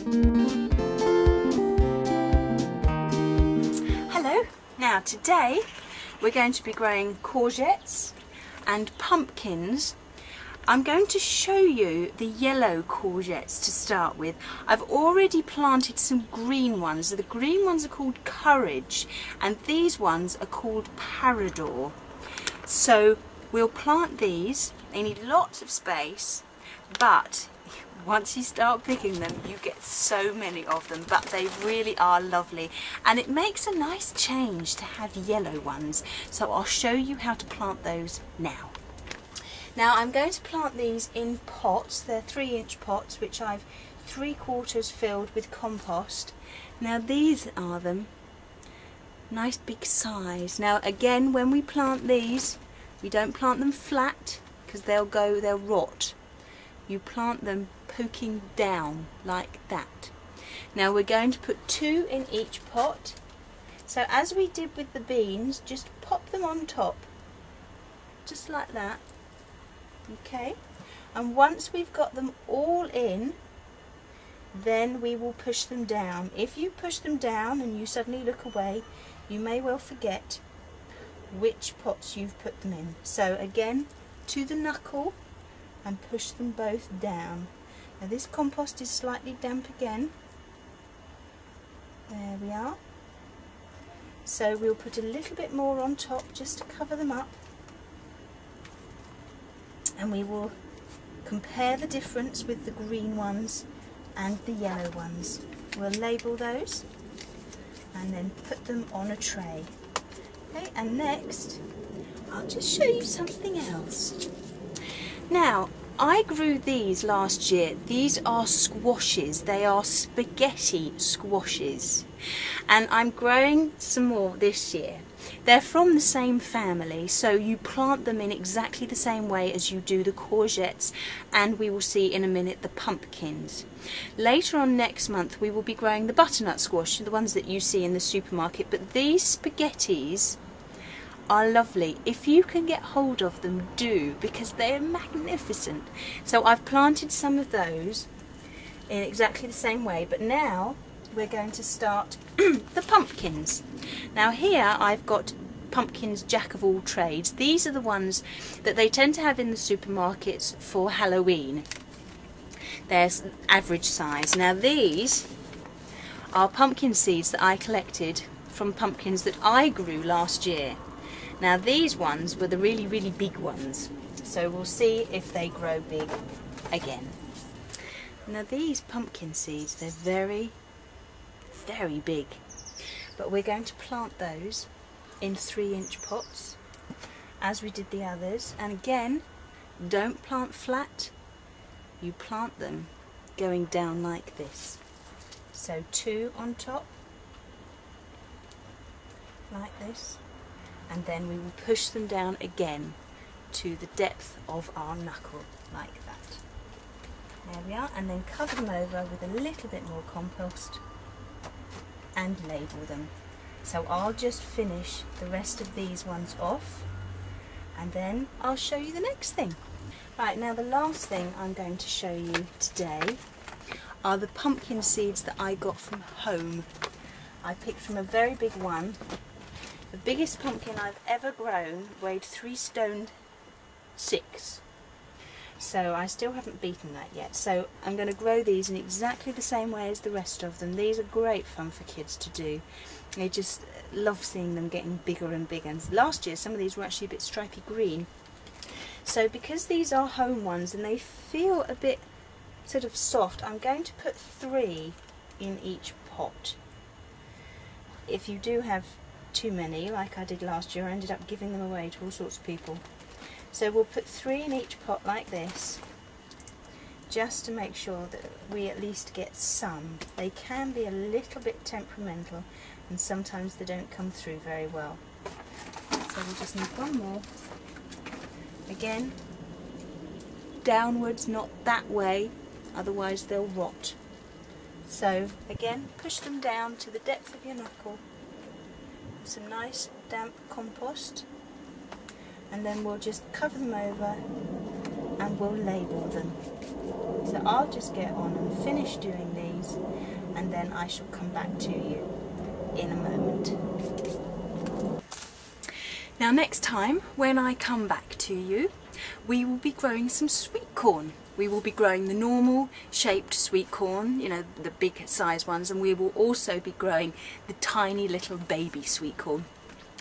Hello, now today we're going to be growing courgettes and pumpkins. I'm going to show you the yellow courgettes to start with. I've already planted some green ones. The green ones are called Courage and these ones are called Parador. So we'll plant these. They need lots of space, but once you start picking them you get so many of them, but they really are lovely and it makes a nice change to have yellow ones. So I'll show you how to plant those now. Now I'm going to plant these in pots. They're 3-inch pots which I've 3/4 filled with compost. Now these are them, nice big size. Now again, when we plant these, we don't plant them flat because they'll rot. You plant them poking down like that. Now we're going to put 2 in each pot. So as we did with the beans, just pop them on top, just like that. Okay, and once we've got them all in, then we will push them down. If you push them down and you suddenly look away, you may well forget which pots you've put them in. So again, to the knuckle and push them both down. Now this compost is slightly damp again. There we are. So we'll put a little bit more on top just to cover them up. And we will compare the difference with the green ones and the yellow ones. We'll label those and then put them on a tray. Okay, and next I'll just show you something else. Now I grew these last year. These are squashes. They are spaghetti squashes. And I'm growing some more this year. They're from the same family, so you plant them in exactly the same way as you do the courgettes, and we will see in a minute the pumpkins. Later on next month we will be growing the butternut squash, the ones that you see in the supermarket, but these spaghettis are lovely. If you can get hold of them, do, because they're magnificent. So I've planted some of those in exactly the same way, but now we're going to start the pumpkins. Now here I've got pumpkins jack of all trades. These are the ones that they tend to have in the supermarkets for Halloween. They're average size. Now these are pumpkin seeds that I collected from pumpkins that I grew last year. Now these ones were the really, really big ones. So we'll see if they grow big again. Now these pumpkin seeds, they're very big, but we're going to plant those in 3-inch pots as we did the others. And again, don't plant flat, you plant them going down like this. So 2 on top like this, and then we will push them down again to the depth of our knuckle like that. There we are, and then cover them over with a little bit more compost and label them. So I'll just finish the rest of these ones off and then I'll show you the next thing. Right, now the last thing I'm going to show you today are the pumpkin seeds that I got from home. I picked from a very big one. The biggest pumpkin I've ever grown weighed 3 stone 6. So I still haven't beaten that yet. So I'm going to grow these in exactly the same way as the rest of them. These are great fun for kids to do. They just love seeing them getting bigger and bigger. And last year some of these were actually a bit stripy green. So because these are home ones and they feel a bit sort of soft, I'm going to put 3 in each pot. If you do have too many, like I did last year, I ended up giving them away to all sorts of people. So we'll put 3 in each pot like this, just to make sure that we at least get some. They can be a little bit temperamental and sometimes they don't come through very well. So we just need 1 more. Again, downwards, not that way, otherwise they'll rot. So again, push them down to the depth of your knuckle. Some nice damp compost. And then we'll just cover them over and we'll label them. So I'll just get on and finish doing these, and then I shall come back to you in a moment. Now next time when I come back to you, we will be growing some sweet corn. We will be growing the normal shaped sweet corn, you know, the big size ones, and we will also be growing the tiny little baby sweet corn.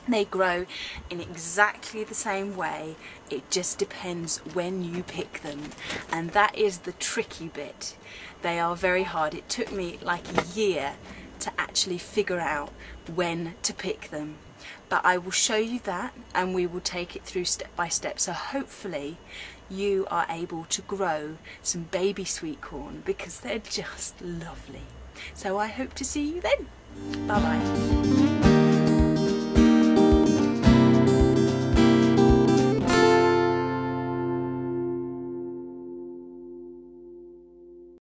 They grow in exactly the same way, it just depends when you pick them, and that is the tricky bit. They are very hard. It took me like a year to actually figure out when to pick them, but I will show you that and we will take it through step by step, so hopefully you are able to grow some baby sweet corn because they're just lovely. So I hope to see you then. Bye bye.